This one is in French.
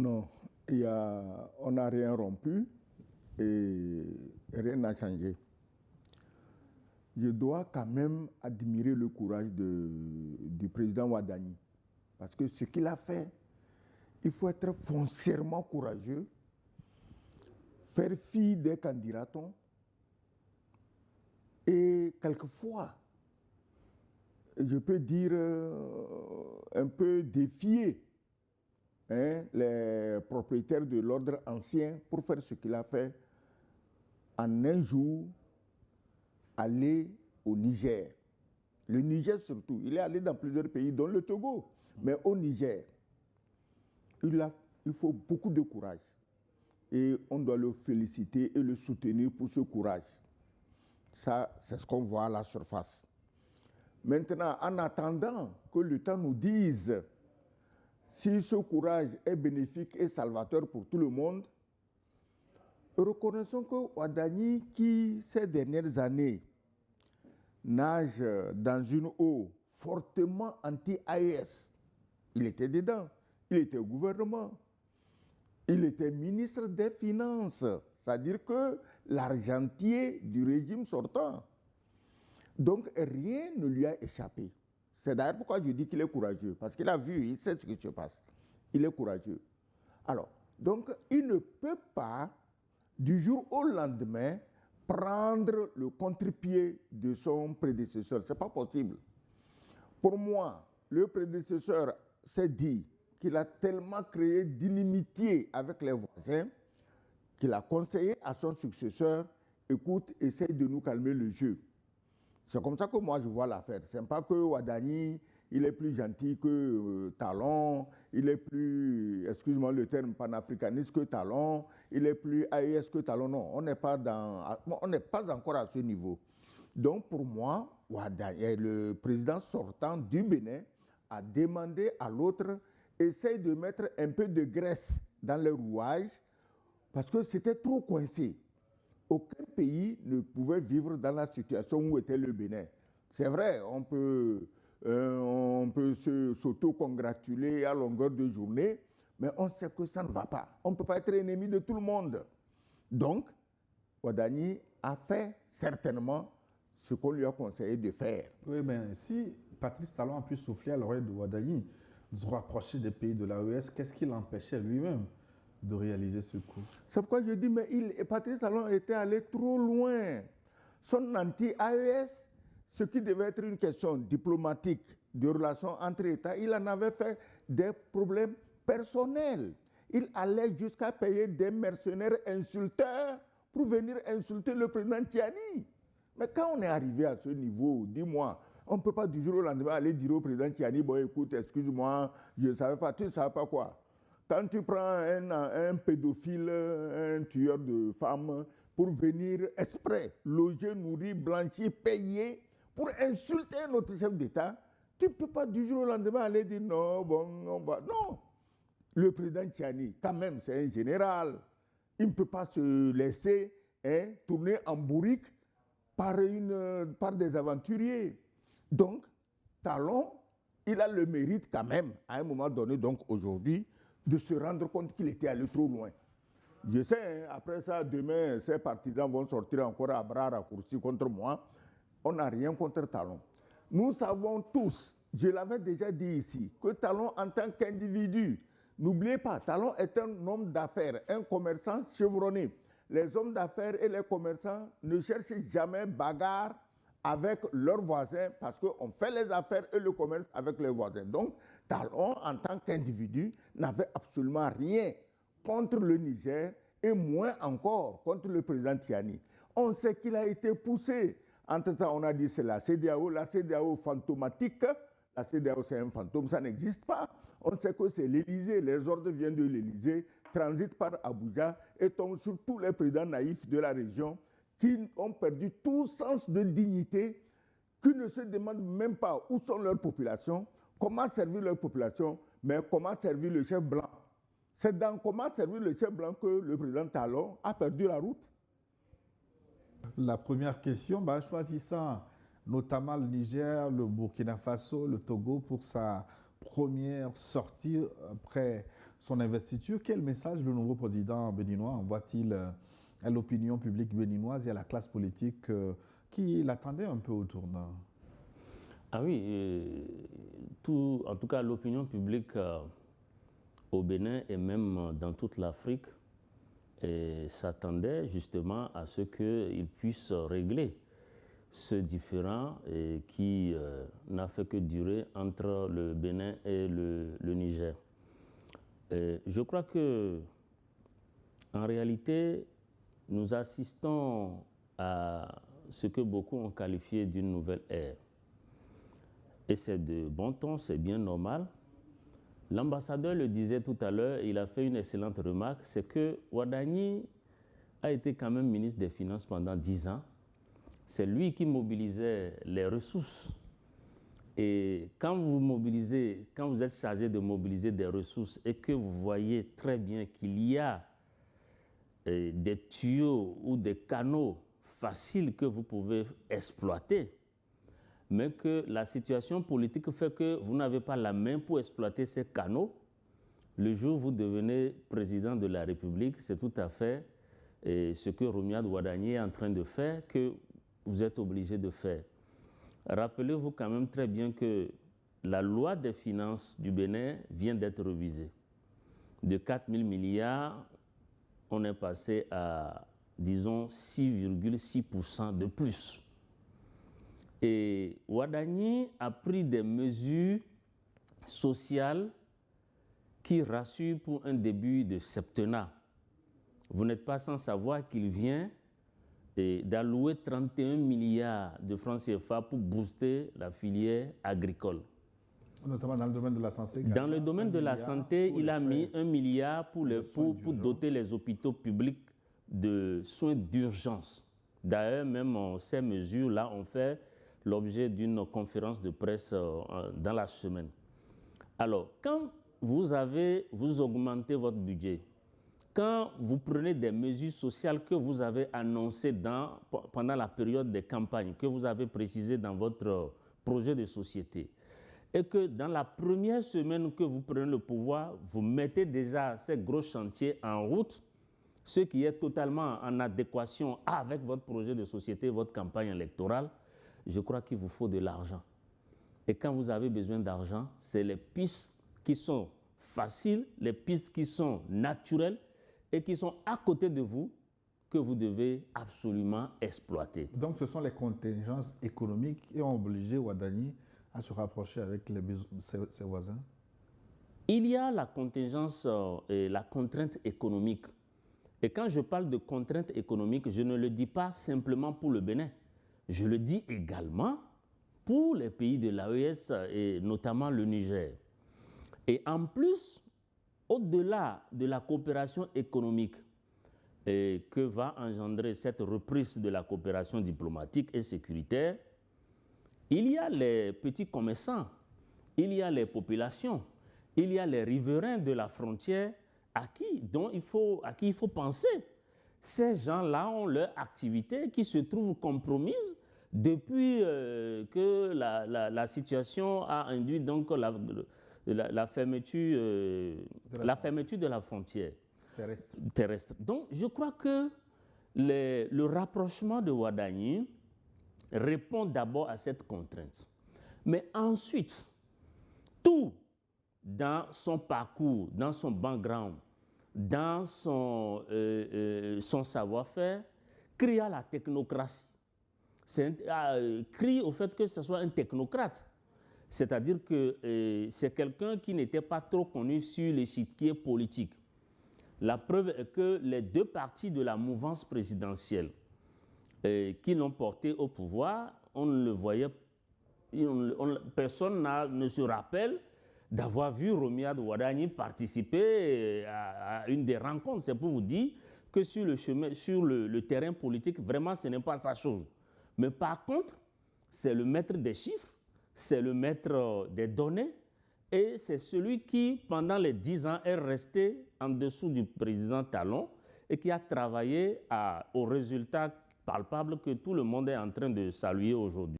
Non, on n'a rien rompu et rien n'a changé. Je dois quand même admirer le courage du président Ouadani. Parce que ce qu'il a fait, il faut être foncièrement courageux, faire fi des candidatons et quelquefois, je peux dire, un peu défier les propriétaires de l'ordre ancien pour faire ce qu'il a fait en un jour, aller au Niger. Le Niger surtout, il est allé dans plusieurs pays, dont le Togo, mais au Niger, il faut beaucoup de courage. Et on doit le féliciter et le soutenir pour ce courage. Ça, c'est ce qu'on voit à la surface. Maintenant, en attendant que le temps nous dise si ce courage est bénéfique et salvateur pour tout le monde, reconnaissons que Ouadani, qui ces dernières années nage dans une eau fortement anti-AES, il était dedans, il était au gouvernement, il était ministre des Finances, c'est-à-dire que l'argentier du régime sortant. Donc rien ne lui a échappé. C'est d'ailleurs pourquoi je dis qu'il est courageux, parce qu'il a vu, il sait ce qui se passe. Il est courageux. Alors, donc, il ne peut pas, du jour au lendemain, prendre le contre-pied de son prédécesseur. Ce n'est pas possible. Pour moi, le prédécesseur s'est dit qu'il a tellement créé d'inimitié avec les voisins qu'il a conseillé à son successeur, écoute, essaye de nous calmer le jeu. C'est comme ça que moi je vois l'affaire. Ce n'est pas que Ouadani, il est plus gentil que Talon, il est plus, excuse-moi le terme, panafricaniste que Talon, il est plus AES que Talon. Non, on n'est pas encore à ce niveau. Donc pour moi, Ouadani, le président sortant du Bénin a demandé à l'autre, essaye de mettre un peu de graisse dans le rouage parce que c'était trop coincé. Aucun pays ne pouvait vivre dans la situation où était le Bénin. C'est vrai, on peut s'auto-congratuler à longueur de journée, mais on sait que ça ne va pas. On ne peut pas être ennemi de tout le monde. Donc, Ouadani a fait certainement ce qu'on lui a conseillé de faire. Oui, mais si Patrice Talon a pu souffler à l'oreille de Ouadani, de se rapprocher des pays de l'AES, qu'est-ce qui l'empêchait lui-même de réaliser ce coup? C'est pourquoi je dis, mais Patrice Talon était allé trop loin. Son anti-AES, ce qui devait être une question diplomatique de relations entre États, il en avait fait des problèmes personnels. Il allait jusqu'à payer des mercenaires insulteurs pour venir insulter le président Tiani. Mais quand on est arrivé à ce niveau, dis-moi, on ne peut pas du jour au lendemain aller dire au président Tiani, bon écoute, excuse-moi, je ne savais pas, tu ne savais pas quoi. Quand tu prends un pédophile, un tueur de femmes, pour venir exprès, loger, nourrir, blanchir, payer, pour insulter notre chef d'État, tu ne peux pas du jour au lendemain aller dire non, bon, on va. Non. Le président Tiani, quand même, c'est un général. Il ne peut pas se laisser tourner en bourrique par des aventuriers. Donc, Talon, il a le mérite quand même, à un moment donné, donc aujourd'hui, de se rendre compte qu'il était allé trop loin. Je sais, après ça, demain, ces partisans vont sortir encore à bras raccourcis contre moi. On n'a rien contre Talon. Nous savons tous, je l'avais déjà dit ici, que Talon en tant qu'individu, n'oubliez pas, Talon est un homme d'affaires, un commerçant chevronné. Les hommes d'affaires et les commerçants ne cherchent jamais bagarre avec leurs voisins parce qu'on fait les affaires et le commerce avec les voisins. Donc, Talon, en tant qu'individu, n'avait absolument rien contre le Niger et moins encore contre le président Tiani. On sait qu'il a été poussé. Entre-temps, on a dit c'est la CEDEAO fantomatique. La CEDEAO, c'est un fantôme, ça n'existe pas. On sait que c'est l'Élysée, les ordres viennent de l'Élysée, transitent par Abuja et tombent sur tous les présidents naïfs de la région qui ont perdu tout sens de dignité, qui ne se demandent même pas où sont leurs populations, comment servir leur population, mais comment servir le chef blanc. C'est dans comment servir le chef blanc que le président Talon a perdu la route. La première question, choisissant notamment le Niger, le Burkina Faso, le Togo pour sa première sortie après son investiture, quel message le nouveau président béninois envoie-t-il à l'opinion publique béninoise et à la classe politique qui l'attendait un peu au tournant? Ah oui, en tout cas l'opinion publique au Bénin et même dans toute l'Afrique s'attendait justement à ce qu'il puisse régler ce différend qui n'a fait que durer entre le Bénin et le Niger. Je crois que en réalité, nous assistons à ce que beaucoup ont qualifié d'une nouvelle ère. Et c'est de bon ton, c'est bien normal. L'ambassadeur le disait tout à l'heure, il a fait une excellente remarque, c'est que Ouadani a été quand même ministre des Finances pendant 10 ans. C'est lui qui mobilisait les ressources. Et quand vous êtes chargé de mobiliser des ressources et que vous voyez très bien qu'il y a des tuyaux ou des canaux faciles que vous pouvez exploiter, mais que la situation politique fait que vous n'avez pas la main pour exploiter ces canaux, le jour où vous devenez président de la République, c'est tout à fait ce que Romuald Ouadani est en train de faire, que vous êtes obligé de faire. Rappelez-vous quand même très bien que la loi des finances du Bénin vient d'être révisée. De 4 000 milliards, on est passé à, disons, 6,6% de plus. Et Ouadani a pris des mesures sociales qui rassurent pour un début de septennat. Vous n'êtes pas sans savoir qu'il vient d'allouer 31 milliards de francs CFA pour booster la filière agricole. Notamment dans le domaine de la santé. Dans le domaine de la santé, il a mis 1 milliard pour doter les hôpitaux publics de soins d'urgence. D'ailleurs, même ces mesures-là ont fait l'objet d'une conférence de presse dans la semaine. Alors, quand vous augmentez votre budget, quand vous prenez des mesures sociales que vous avez annoncées pendant la période des campagnes, que vous avez précisées dans votre projet de société, et que dans la première semaine que vous prenez le pouvoir, vous mettez déjà ces gros chantiers en route, ce qui est totalement en adéquation avec votre projet de société, votre campagne électorale, je crois qu'il vous faut de l'argent. Et quand vous avez besoin d'argent, c'est les pistes qui sont faciles, les pistes qui sont naturelles et qui sont à côté de vous que vous devez absolument exploiter. Donc ce sont les contingences économiques qui ont obligé Ouadani à se rapprocher avec ses voisins? Il y a la contingence et la contrainte économique. Et quand je parle de contrainte économique, je ne le dis pas simplement pour le Bénin. Je le dis également pour les pays de l'AES et notamment le Niger. Et en plus, au-delà de la coopération économique que va engendrer cette reprise de la coopération diplomatique et sécuritaire, il y a les petits commerçants, il y a les populations, il y a les riverains de la frontière à qui il faut penser. Ces gens-là ont leur activité qui se trouve compromise depuis que la situation a induit donc la fermeture de la frontière terrestre. Donc je crois que le rapprochement de Ouadani répond d'abord à cette contrainte. Mais ensuite, tout dans son parcours, dans son background, dans son savoir-faire, crie à la technocratie. Crie au fait que ce soit un technocrate. C'est-à-dire que c'est quelqu'un qui n'était pas trop connu sur l'échiquier politique. La preuve est que les deux partis de la mouvance présidentielle qui l'ont porté au pouvoir, on ne le voyait, personne ne se rappelle d'avoir vu Romuald Ouadani participer à une des rencontres. C'est pour vous dire que sur le terrain politique, vraiment, ce n'est pas sa chose. Mais par contre, c'est le maître des chiffres, c'est le maître des données, et c'est celui qui, pendant les 10 ans, est resté en dessous du président Talon et qui a travaillé aux résultats palpables que tout le monde est en train de saluer aujourd'hui.